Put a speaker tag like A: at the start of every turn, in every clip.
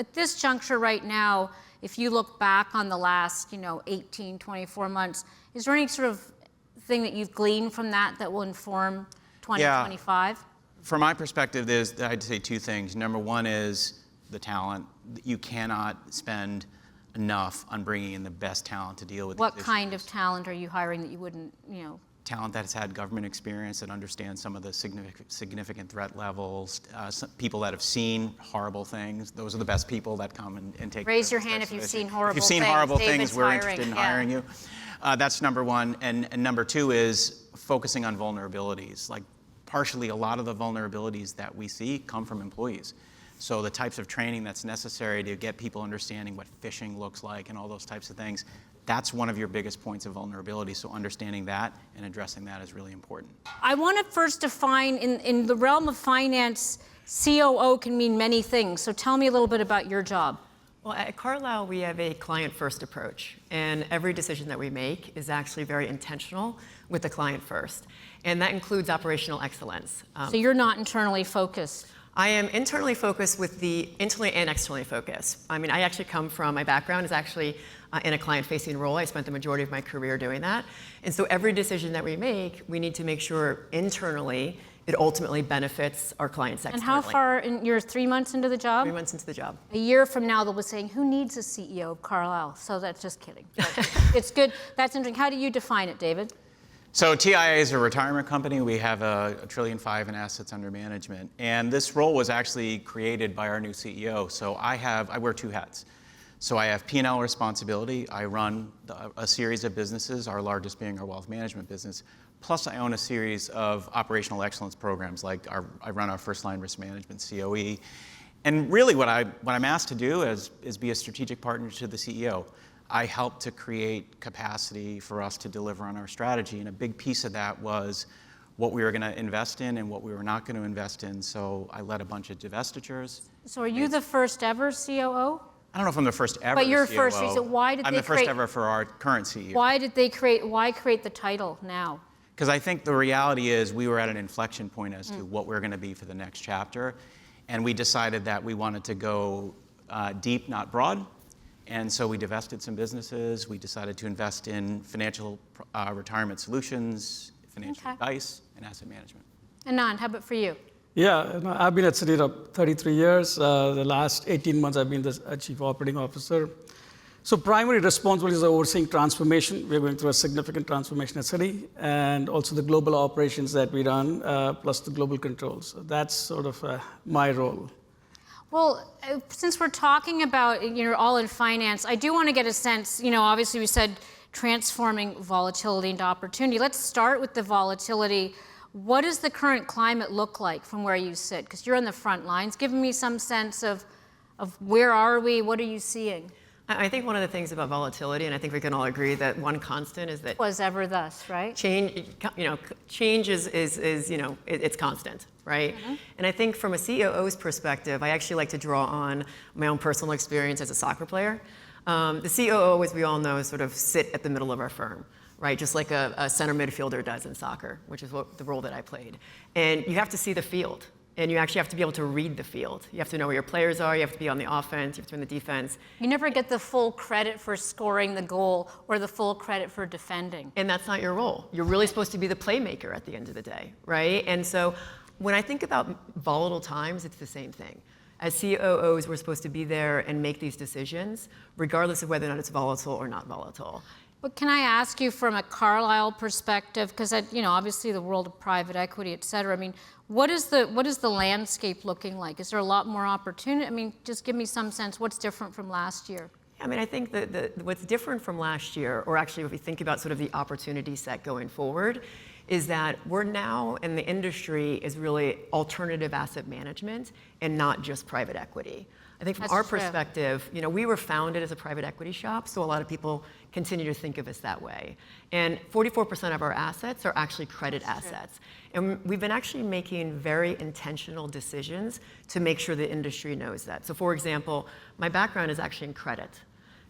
A: at this juncture right now, if you look back on the last, 18, 24 months, is there any sort of thing that you've gleaned from that will inform 2025?
B: Yeah. From my perspective, I'd say two things. Number one is the talent. You cannot spend enough on bringing in the best talent to deal with
A: what kind of talent are you hiring that you wouldn't,
B: Talent that has had government experience, that understands some of the significant threat levels, people that have seen horrible things. Those are the best people that come and take.
A: Raise your hand if you've seen horrible things.
B: If you've seen horrible things, we're
A: hiring.
B: interested in hiring you. That's number one. And number two is focusing on vulnerabilities. Like partially a lot of the vulnerabilities that we see come from employees. So the types of training that's necessary to get people understanding what phishing looks like and all those types of things, that's one of your biggest points of vulnerability. So understanding that and addressing that is really important.
A: I want to first define, in the realm of finance, COO can mean many things. So tell me a little bit about your job.
C: Well, at Carlyle, we have a client-first approach. And every decision that we make is actually very intentional with the client first. And that includes operational excellence.
A: So you're not internally focused?
C: I am internally focused with the internally and externally focused. I mean, I actually come from, my background is actually in a client-facing role. I spent the majority of my career doing that. And so every decision that we make, we need to make sure internally it ultimately benefits our clients externally.
A: And how far, you're 3 months into the job?
C: 3 months into the job.
A: A year from now, they'll be saying, who needs a CEO of Carlyle? So that's just kidding. It's good. That's interesting. How do you define it, David?
B: So TIAA is a retirement company. We have $1.5 trillion in assets under management. And this role was actually created by our new CEO. So I wear two hats. So I have P&L responsibility. I run a series of businesses, our largest being our wealth management business. Plus I own a series of operational excellence programs, like I run our first line risk management, COE. And really what I'm asked to do is be a strategic partner to the CEO. I helped to create capacity for us to deliver on our strategy. And a big piece of that was what we were going to invest in and what we were not going to invest in. So I led a bunch of divestitures.
A: So are you the first ever COO?
B: I don't know if I'm the first ever
A: But you're
B: COO.
A: first. So why did
B: I'm
A: they
B: the first ever for our current CEO.
A: Why create the title now?
B: Because I think the reality is we were at an inflection point as to what we're going to be for the next chapter. And we decided that we wanted to go deep, not broad. And so we divested some businesses. We decided to invest in financial retirement solutions, financial advice, and asset management.
A: Anand, how about for you?
D: Yeah, I've been at Citi 33 years. The last 18 months, I've been the Chief Operating Officer. So primary responsibility is overseeing transformation. We're going through a significant transformation at Citi, and also the global operations that we run, plus the global controls. So that's sort of my role.
A: Well, since we're talking about, all in finance, I do want to get a sense, obviously we said transforming volatility into opportunity. Let's start with the volatility. What does the current climate look like from where you sit? Because you're on the front lines. Give me some sense of where are we, what are you seeing?
C: I think one of the things about volatility, and I think we can all agree that one constant is that
A: was ever thus, right?
C: Change, change is it's constant, right? Mm-hmm. And I think from a COO's perspective, I actually like to draw on my own personal experience as a soccer player. The COO, as we all know, sort of sit at the middle of our firm, right? Just like a center midfielder does in soccer, which is the role that I played. And you have to see the field. And you actually have to be able to read the field. You have to know where your players are. You have to be on the offense. You have to be on the defense.
A: You never get the full credit for scoring the goal or the full credit for defending.
C: And that's not your role. You're really supposed to be the playmaker at the end of the day, right? And so when I think about volatile times, it's the same thing. As COOs, we're supposed to be there and make these decisions, regardless of whether or not it's volatile or not volatile.
A: But can I ask you from a Carlyle perspective, because obviously the world of private equity, et cetera, I mean, what is the landscape looking like? Is there a lot more opportunity? I mean, just give me some sense, what's different from last year?
C: I mean, I think that what's different from last year, or actually if we think about sort of the opportunity set going forward, is that we're now, and the industry is really alternative asset management and not just private equity. I think from our perspective, we were founded as a private equity shop, so a lot of people continue to think of us that way. And 44% of our assets are actually credit assets. And we've been actually making very intentional decisions to make sure the industry knows that. So for example, my background is actually in credit.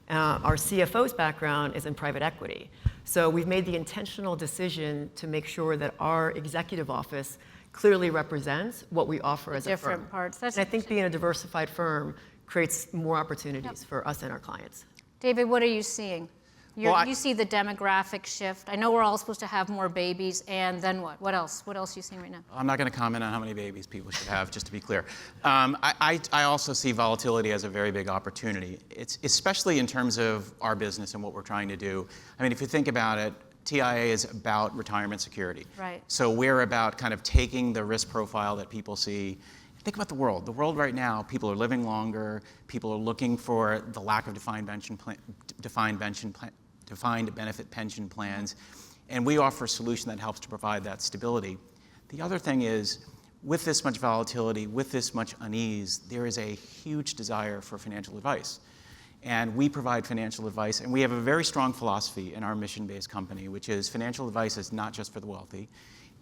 C: Our CFO's background is in private equity. So we've made the intentional decision to make sure that our executive office clearly represents what we offer as a firm.
A: Different parts.
C: And I think being a diversified firm creates more opportunities for us and our clients.
A: David, what are you seeing? You see the demographic shift. I know we're all supposed to have more babies, and then what? What else? What else are you seeing right now?
B: I'm not going to comment on how many babies people should have, just to be clear. I also see volatility as a very big opportunity. It's especially in terms of our business and what we're trying to do. I mean, if you think about it, TIAA is about retirement security.
A: Right.
B: So we're about kind of taking the risk profile that people see. Think about the world. The world right now, people are living longer. People are looking for the lack of defined benefit pension plans, and we offer a solution that helps to provide that stability. The other thing is, with this much volatility, with this much unease, there is a huge desire for financial advice. And we provide financial advice, and we have a very strong philosophy in our mission-based company, which is financial advice is not just for the wealthy,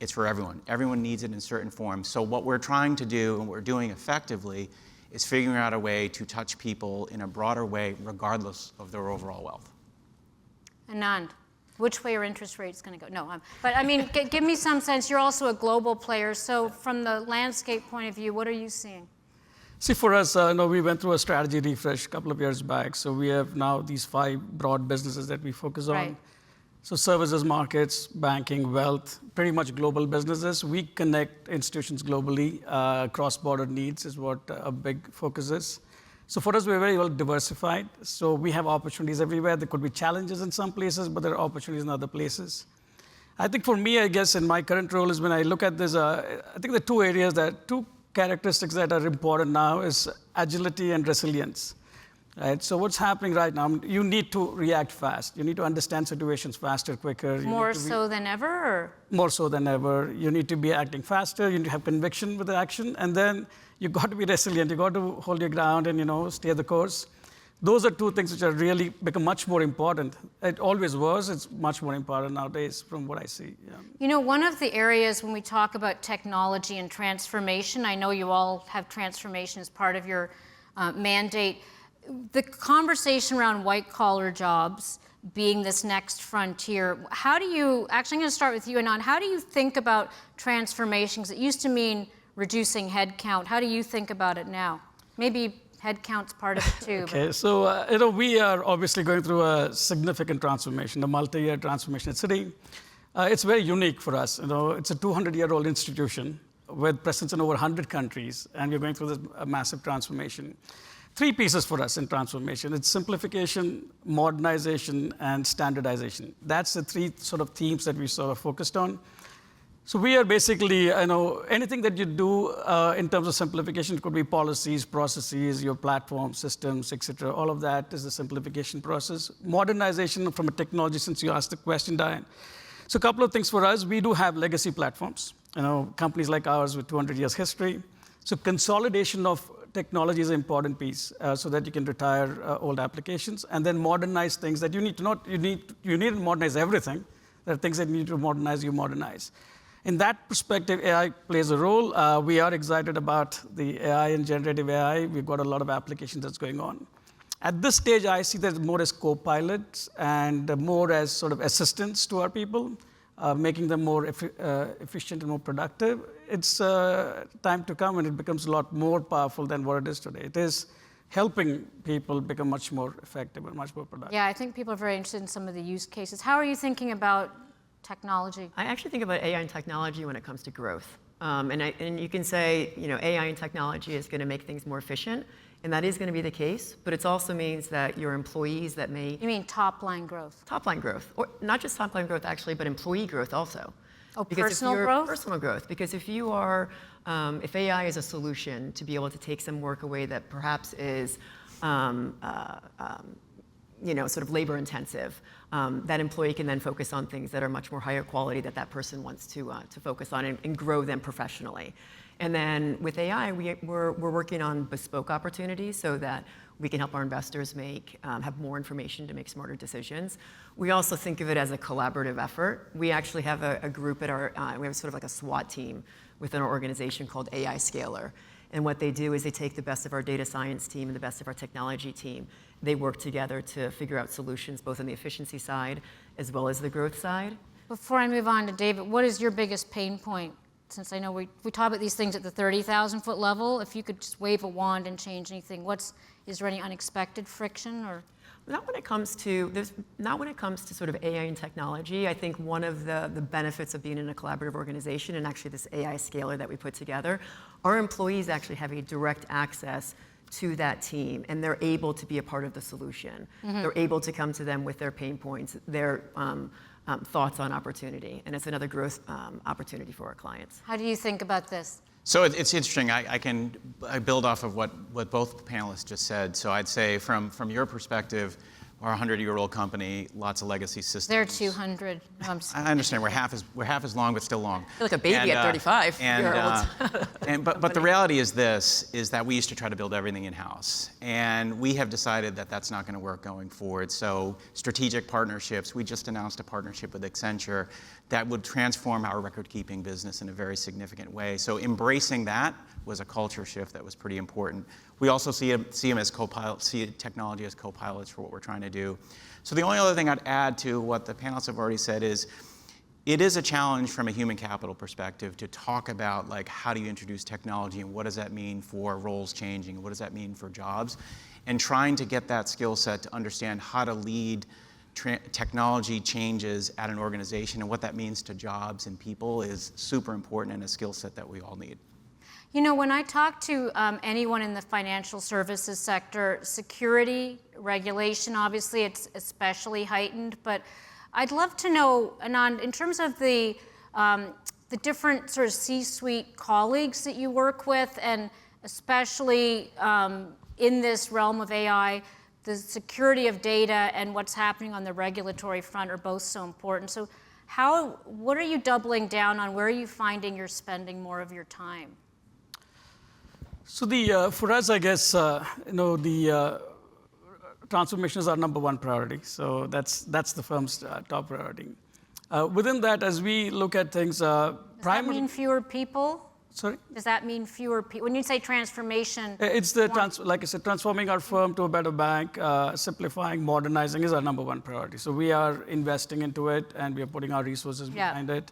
B: it's for everyone. Everyone needs it in certain forms. So what we're trying to do, and what we're doing effectively, is figuring out a way to touch people in a broader way, regardless of their overall wealth.
A: Anand, which way are interest rates going to go? No, but I mean, give me some sense. You're also a global player, so from the landscape point of view, what are you seeing?
D: See, for us, we went through a strategy refresh a couple of years back. So we have now these 5 broad businesses that we focus on.
A: Right.
D: So services, markets, banking, wealth, pretty much global businesses. We connect institutions globally. Cross-border needs is what a big focus is. So for us, we're very well diversified. So we have opportunities everywhere. There could be challenges in some places, but there are opportunities in other places. I think for me, I guess, in my current role is when I look at this, I think the two characteristics that are important now is agility and resilience. Right? So what's happening right now, you need to react fast. You need to understand situations faster, quicker.
A: More so than ever? Or?
D: More so than ever. You need to be acting faster. You need to have conviction with the action. And then you've got to be resilient. You've got to hold your ground and, stay the course. Those are two things which are really become much more important. It always was. It's much more important nowadays from what I see. Yeah.
A: One of the areas when we talk about technology and transformation, I know you all have transformation as part of your mandate. The conversation around white-collar jobs being this next frontier, actually I'm going to start with you, Anand. How do you think about transformation? Because it used to mean reducing headcount. How do you think about it now? Maybe headcount's part of it too.
D: Okay, so we are obviously going through a significant transformation, a multi-year transformation at Citi. It's very unique for us. It's a 200-year-old institution with presence in over 100 countries, and we're going through this massive transformation. 3 pieces for us in transformation. It's simplification, modernization, and standardization. That's the 3 sort of themes that we sort of focused on. So we are basically, anything that you do in terms of simplification, it could be policies, processes, your platform, systems, et cetera. All of that is the simplification process. Modernization from a technology, since you asked the question, Diane. So a couple of things for us. We do have legacy platforms, companies like ours with 200 years history. So consolidation of technology is an important piece so that you can retire old applications and then modernize things that you need to modernize everything. There are things that you need to modernize, you modernize. In that perspective, AI plays a role. We are excited about the AI and generative AI. We've got a lot of applications that's going on. At this stage, I see that more as co-pilots and more as sort of assistants to our people, making them more efficient and more productive. It's time to come when it becomes a lot more powerful than what it is today. It is helping people become much more effective and much more productive.
A: Yeah, I think people are very interested in some of the use cases. How are you thinking about technology?
C: I actually think about AI and technology when it comes to growth. And you can say, AI and technology is going to make things more efficient, and that is going to be the case, but it also means that your employees that may...
A: You mean top-line growth?
C: Top-line growth, or not just top-line growth, actually, but employee growth also.
A: Oh, personal growth?
C: Personal growth, because if you are, if AI is a solution to be able to take some work away that perhaps is, sort of labor-intensive, that employee can then focus on things that are much more higher quality that person wants to focus on and grow them professionally. And then with AI, we're working on bespoke opportunities so that we can help our investors have more information to make smarter decisions. We also think of it as a collaborative effort. We actually have a group at we have sort of like a SWAT team within our organization called AI Scaler. And what they do is they take the best of our data science team and the best of our technology team. They work together to figure out solutions both on the efficiency side as well as the growth side.
A: Before I move on to David, what is your biggest pain point? Since I know we talk about these things at the 30,000-foot level, if you could just wave a wand and change anything, is there any unexpected friction or?
C: Not when it comes to sort of AI and technology. I think one of the benefits of being in a collaborative organization, and actually this AI scaler that we put together, our employees actually have a direct access to that team, and they're able to be a part of the solution. They're able to come to them with their pain points, their thoughts on opportunity, and it's another growth opportunity for our clients.
A: How do you think about this?
B: So it's interesting. I build off of what both panelists just said. So I'd say from your perspective, we're a 100-year-old company, lots of legacy systems.
A: They're 200. No,
B: I understand we're half as long, but still long.
C: I feel like a baby at 35.
B: But the reality is that we used to try to build everything in-house, and we have decided that that's not going to work going forward. So strategic partnerships. We just announced a partnership with Accenture that would transform our record-keeping business in a very significant way. So embracing that was a culture shift that was pretty important. We also see them as co-pilots, see technology as co-pilots for what we're trying to do. So the only other thing I'd add to what the panelists have already said is, it is a challenge from a human capital perspective to talk about like how do you introduce technology and what does that mean for roles changing and what does that mean for jobs, and trying to get that skill set to understand how to lead technology changes at an organization and what that means to jobs and people is super important and a skill set that we all need.
A: You know, when I talk to anyone in the financial services sector, security, regulation, obviously it's especially heightened, but I'd love to know, Anand, in terms of the different sort of C-suite colleagues that you work with, and especially in this realm of AI, the security of data and what's happening on the regulatory front are both so important. So what are you doubling down on? Where are you finding you're spending more of your time?
D: So for us, I guess, the transformation is our number one priority. So that's the firm's top priority. Within that, as we look at things,
A: Does that mean fewer people?
D: Sorry?
A: Does that mean fewer people? When you say transformation,
D: it's like I said, transforming our firm to a better bank, simplifying, modernizing is our number one priority. So we are investing into it, and we are putting our resources behind it.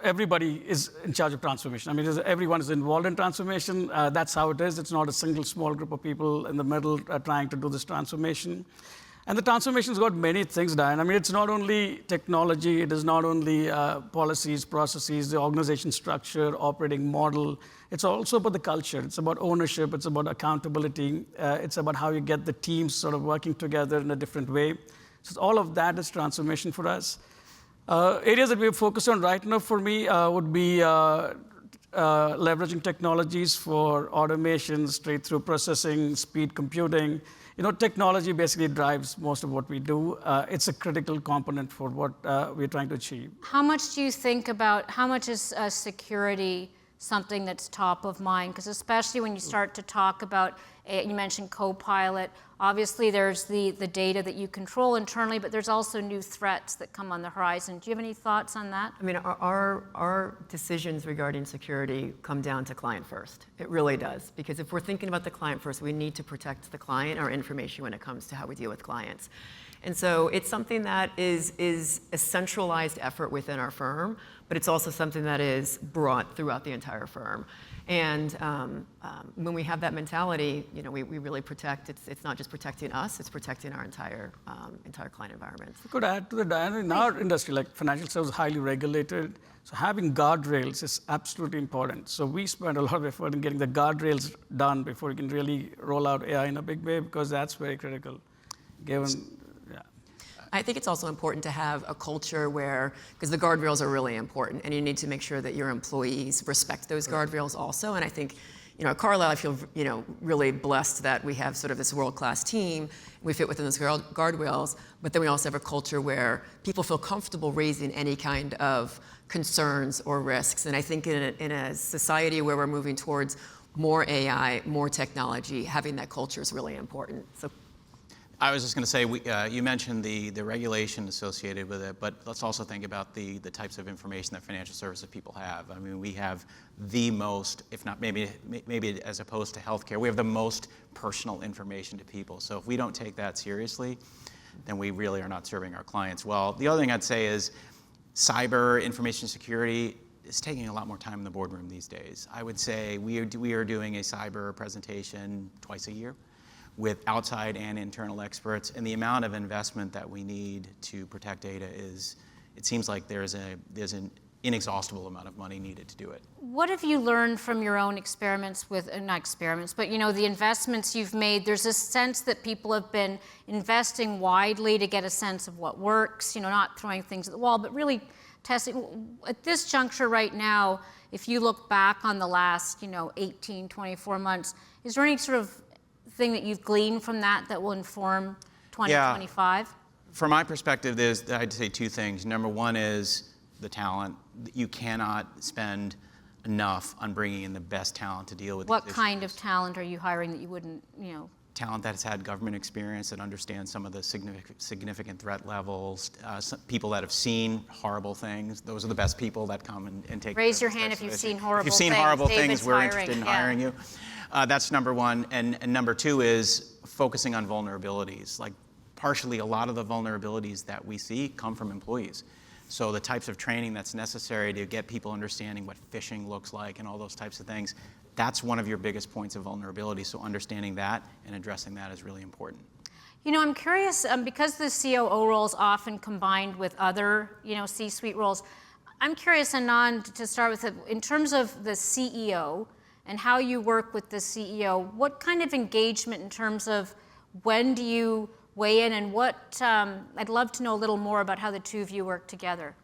D: Everybody is in charge of transformation. I mean, everyone is involved in transformation. That's how it is. It's not a single small group of people in the middle trying to do this transformation. And the transformation's got many things, Diane. I mean, it's not only technology. It is not only policies, processes, the organization structure, operating model. It's also about the culture. It's about ownership. It's about accountability. It's about how you get the teams sort of working together in a different way. So all of that is transformation for us. Areas that we're focused on right now for me would be leveraging technologies for automation, straight-through processing, speed computing. Technology basically drives most of what we do. It's a critical component for what we're trying to achieve.
A: How much do you think about, how much is security something that's top of mind? Because especially when you start to talk about, you mentioned co-pilot, obviously there's the data that you control internally, but there's also new threats that come on the horizon. Do you have any thoughts on that?
C: I mean, our decisions regarding security come down to client first. It really does. Because if we're thinking about the client first, we need to protect the client, our information, when it comes to how we deal with clients. And so it's something that is a centralized effort within our firm, but it's also something that is brought throughout the entire firm. And when we have that mentality, we really protect. It's not just protecting us; it's protecting our entire client environment.
D: I could add to that, Diane. In our industry, like financial services, is highly regulated. So having guardrails is absolutely important. So we spend a lot of effort in getting the guardrails done before we can really roll out AI in a big way, because that's very critical, given.
C: I think it's also important to have a culture where, because the guardrails are really important, and you need to make sure that your employees respect those guardrails also. And I think, at Carlyle, I feel, really blessed that we have sort of this world-class team. We fit within those guardrails, but then we also have a culture where people feel comfortable raising any kind of concerns or risks. And I think in a society where we're moving towards more AI, more technology, having that culture is really important. So.
B: I was just going to say, you mentioned the regulation associated with it, but let's also think about the types of information that financial services people have. I mean, we have the most, if not maybe as opposed to healthcare, we have the most personal information to people. So if we don't take that seriously, then we really are not serving our clients well. The other thing I'd say is cyber information security is taking a lot more time in the boardroom these days. I would say we are doing a cyber presentation twice a year with outside and internal experts, and the amount of investment that we need to protect data it seems like there's an inexhaustible amount of money needed to do it.
A: What have you learned from your own experiments with, not experiments, but the investments you've made? There's a sense that people have been investing widely to get a sense of what works, not throwing things at the wall, but really testing. At this juncture right now, if you look back on the last, 18, 24 months, is there any sort of thing that you've gleaned from that will inform 2025?
B: Yeah. From my perspective, I'd say two things. Number one is the talent. You cannot spend enough on bringing in the best talent to deal with
A: What
B: these
A: kind
B: issues.
A: of talent are you hiring that you wouldn't,
B: Talent that's had government experience, that understands some of the significant threat levels, some people that have seen horrible things. Those are the best people that come and take.
A: Raise your hand if you've seen horrible things.
B: If you've seen horrible
A: David's
B: things, we're
A: hiring.
B: interested in
A: Yeah.
B: hiring you. That's number one. And number two is focusing on vulnerabilities. Like partially a lot of the vulnerabilities that we see come from employees. So the types of training that's necessary to get people understanding what phishing looks like and all those types of things, that's one of your biggest points of vulnerability. So understanding that and addressing that is really important.
A: I'm curious, because the COO role is often combined with other, C-suite roles. I'm curious, Anand, to start with, in terms of the CEO and how you work with the CEO, what kind of engagement in terms of when do you weigh in, and what, I'd love to know a little more about how the two of you work together.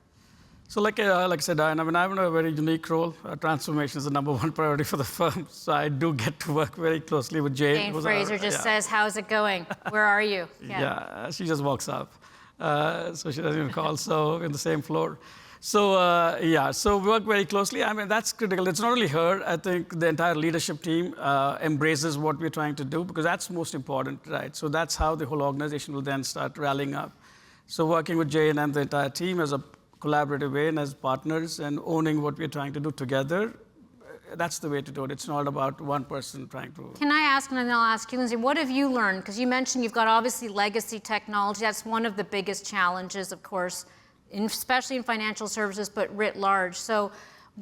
D: So like I said, Diane, I'm in a very unique role. Transformation is the number one priority for the firm. So I do get to work very closely with Jane.
A: Jane Fraser just says, how's it going? Where are you?
D: Yeah, she just walks up. So she doesn't even call, so in the same floor. So so we work very closely. I mean, that's critical. It's not only her. I think the entire leadership team embraces what we're trying to do, because that's most important, right? So that's how the whole organization will then start rallying up. So working with Jane and the entire team as a collaborative way and as partners and owning what we're trying to do together, that's the way to do it. It's not about one person trying to.
A: Can I ask, and then I'll ask you, Lindsay, what have you learned? Because you mentioned you've got obviously legacy technology. That's one of the biggest challenges, of course, especially in financial services, but writ large. So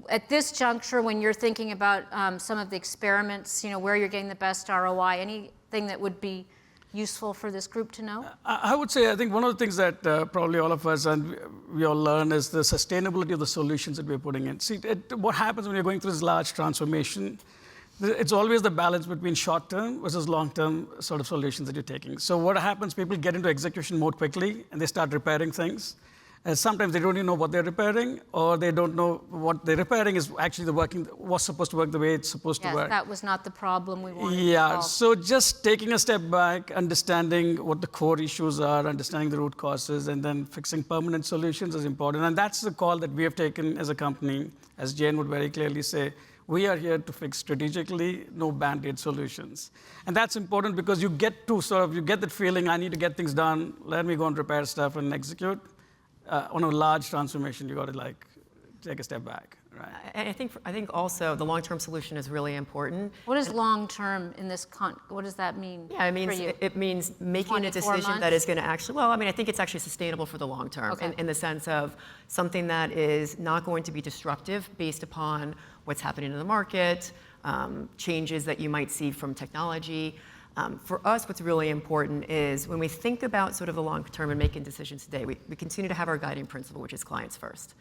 A: at this juncture, when you're thinking about some of the experiments, where you're getting the best ROI, anything that would be useful for this group to know?
D: I would say, I think one of the things that probably all of us and we all learn is the sustainability of the solutions that we're putting in. See, what happens when you're going through this large transformation, it's always the balance between short-term versus long-term sort of solutions that you're taking. So what happens, people get into execution mode quickly and they start repairing things. And sometimes they don't even know what they're repairing, or they don't know what they're repairing is actually was supposed to work the way it's supposed to work.
A: That was not the problem we wanted to
D: Yeah,
A: solve.
D: so just taking a step back, understanding what the core issues are, understanding the root causes, and then fixing permanent solutions is important. And that's the call that we have taken as a company. As Jane would very clearly say, we are here to fix strategically, no band-aid solutions. And that's important because you get that feeling, I need to get things done, let me go and repair stuff and execute. On a large transformation, you got to take a step back, right?
C: And I think also the long-term solution is really important.
A: What is long-term in this what does that mean?
C: Yeah, it means making a decision that is going to actually, I think it's actually sustainable for the long term,
A: Okay.
C: in the sense of something that is not going to be disruptive based upon what's happening in the market, changes that you might see from technology. For us, what's really important is when we think about sort of the long term and making decisions today, we continue to have our guiding principle, which is clients first.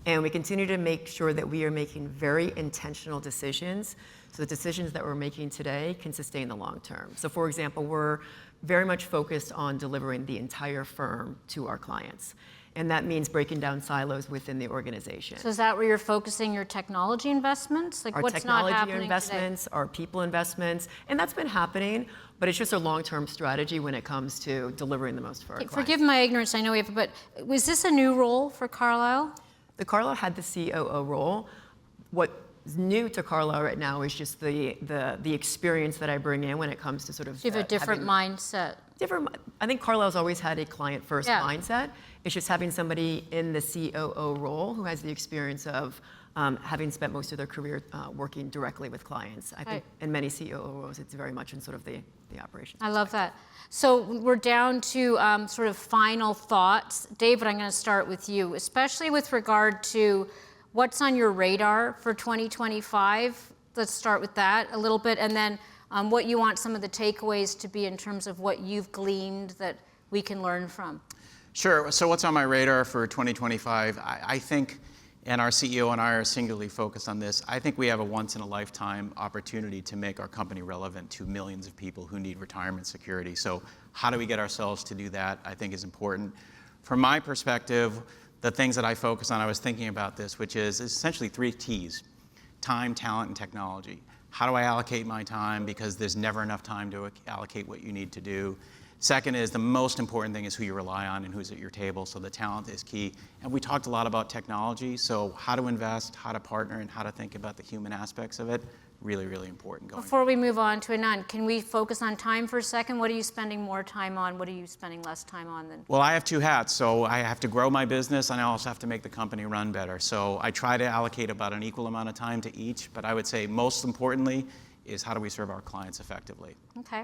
C: And we continue to make sure that we are making very intentional decisions, so the decisions that we're making today can sustain the long term. So for example, we're very much focused on delivering the entire firm to our clients. And that means breaking down silos within the organization.
A: So is that where you're focusing your technology investments? Like
C: Our
A: what's not
C: technology
A: happening
C: investments, our people investments, and that's been happening, but it's just a long-term strategy when it comes to delivering the most for our clients.
A: Forgive my ignorance, I know we have, but was this a new role for Carlyle?
C: The Carlyle had the COO role. What's new to Carlyle right now is just the experience that I bring in when it comes to sort of
A: You have a different mindset.
C: I think Carlyle's always had a client-first
A: Yeah.
C: mindset. It's just having somebody in the COO role who has the experience of having spent most of their career working directly with clients. I think
A: Right.
C: in many COO roles, it's very much in sort of the operations.
A: I love that. So we're down to sort of final thoughts. David, I'm going to start with you, especially with regard to what's on your radar for 2025? Let's start with that a little bit, and then what you want some of the takeaways to be in terms of what you've gleaned that we can learn from.
B: Sure. So what's on my radar for 2025? I think, and our CEO and I are singularly focused on this, I think we have a once-in-a-lifetime opportunity to make our company relevant to millions of people who need retirement security. So how do we get ourselves to do that, I think is important. From my perspective, the things that I focus on, I was thinking about this, which is essentially 3 T's: time, talent, and technology. How do I allocate my time? Because there's never enough time to allocate what you need to do. Second is the most important thing is who you rely on and who's at your table, so the talent is key. And we talked a lot about technology, so how to invest, how to partner, and how to think about the human aspects of it, really, really important going
A: Before we move on to Anand, can we focus on time for a second? What are you spending more time on? What are you spending less time on than?
B: Well, I have 2 hats, so I have to grow my business and I also have to make the company run better. So I try to allocate about an equal amount of time to each, but I would say most importantly is how do we serve our clients effectively.
A: Okay.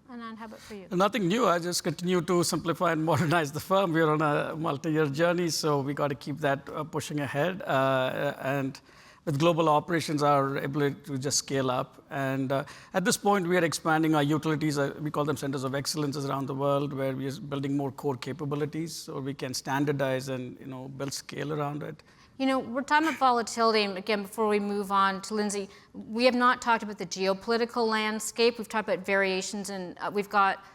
A: Anand, how about for you?
D: Nothing new. I just continue to simplify and modernize the firm. We're on a multi-year journey, so we got to keep that pushing ahead. And with global operations, our ability to just scale up. And at this point, we are expanding our utilities. We call them centers of excellence around the world, where we are building more core capabilities, so we can standardize and build scale around it.
A: We're talking about volatility, and again, before we move on to Lindsay, we have not talked about the geopolitical landscape. We've talked about variations in, we've got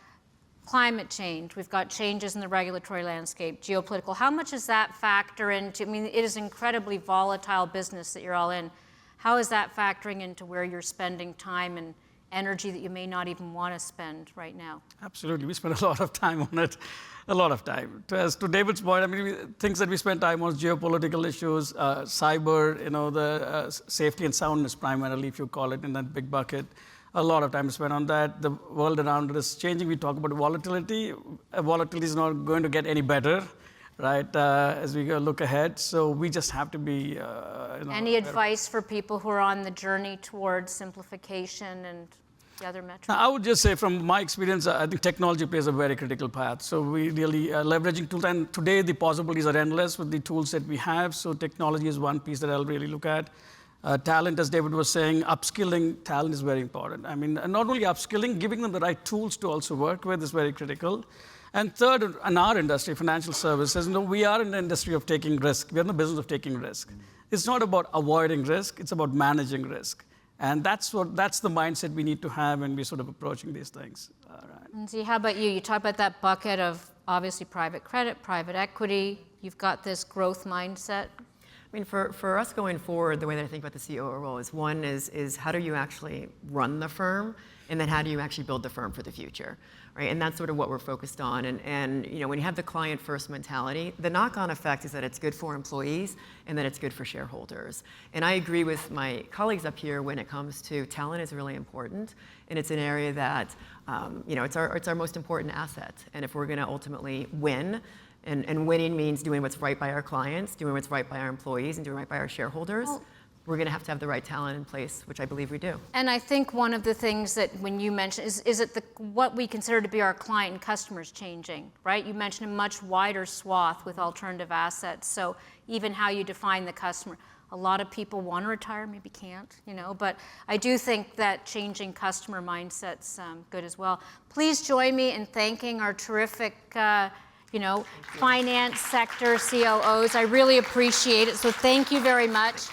A: climate change, we've got changes in the regulatory landscape, geopolitical. How much does that factor into, it is incredibly volatile business that you're all in. How is that factoring into where you're spending time and energy that you may not even want to spend right now?
D: Absolutely, we spend a lot of time on it. A lot of time. As to David's point, things that we spend time on: geopolitical issues, cyber, the safety and soundness primarily, if you call it in that big bucket. A lot of time spent on that. The world around us is changing. We talk about volatility. Volatility is not going to get any better, right, as we look ahead. So we just have to be.
A: Any advice for people who are on the journey towards simplification and the other metrics?
D: Now, I would just say, from my experience, I think technology plays a very critical part. So we really leveraging tools, and today the possibilities are endless with the tools that we have. So technology is one piece that I'll really look at. Talent, as David was saying, upskilling talent is very important. Not only upskilling, giving them the right tools to also work with is very critical. And third, in our industry, financial services, we are in the industry of taking risk. We're in the business of taking risk. It's not about avoiding risk, it's about managing risk. And that's the mindset we need to have when we're sort of approaching these things. All right.
A: Lindsay, how about you? You talk about that bucket of obviously private credit, private equity. You've got this growth mindset.
C: For us going forward, the way that I think about the COO role is, one is how do you actually run the firm, and then how do you actually build the firm for the future, right? And that's sort of what we're focused on. And when you have the client-first mentality, the knock-on effect is that it's good for employees and that it's good for shareholders. And I agree with my colleagues up here when it comes to talent is really important, and it's an area that it's our most important asset. And if we're going to ultimately win, and winning means doing what's right by our clients, doing what's right by our employees, and doing right by our shareholders. We're going to have the right talent in place, which I believe we do.
A: And I think one of the things that when you mentioned is it what we consider to be our client and customers changing, right? You mentioned a much wider swath with alternative assets. So even how you define the customer. A lot of people want to retire, maybe can't, but I do think that changing customer mindset's good as well. Please join me in thanking our terrific finance sector COOs. I really appreciate it. So thank you very much.